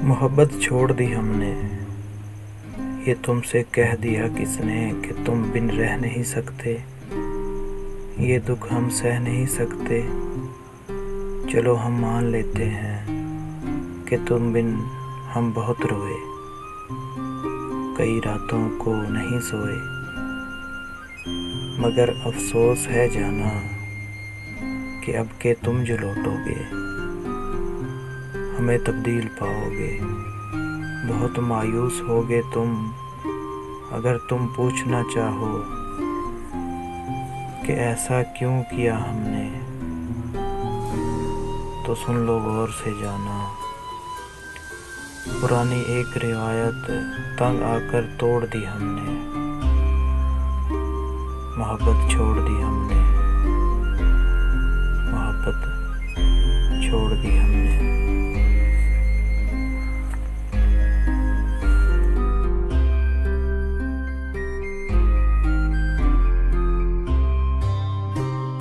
मोहब्बत छोड़ दी हमने, ये तुमसे कह दिया किसने कि तुम बिन रह नहीं सकते। ये दुख हम सह नहीं सकते, चलो हम मान लेते हैं कि तुम बिन हम बहुत रोए। कई रातों को नहीं सोए, मगर अफसोस है जाना कि अब के तुम जो लौटोगे हमें तब्दील पाओगे। बहुत मायूस होगे तुम अगर तुम पूछना चाहो कि ऐसा क्यों किया हमने, तो सुन लो गौर से जाना। पुरानी एक रिवायत तंग आकर तोड़ दी हमने, मोहब्बत छोड़ दी हमने, मोहब्बत छोड़ दी हमने।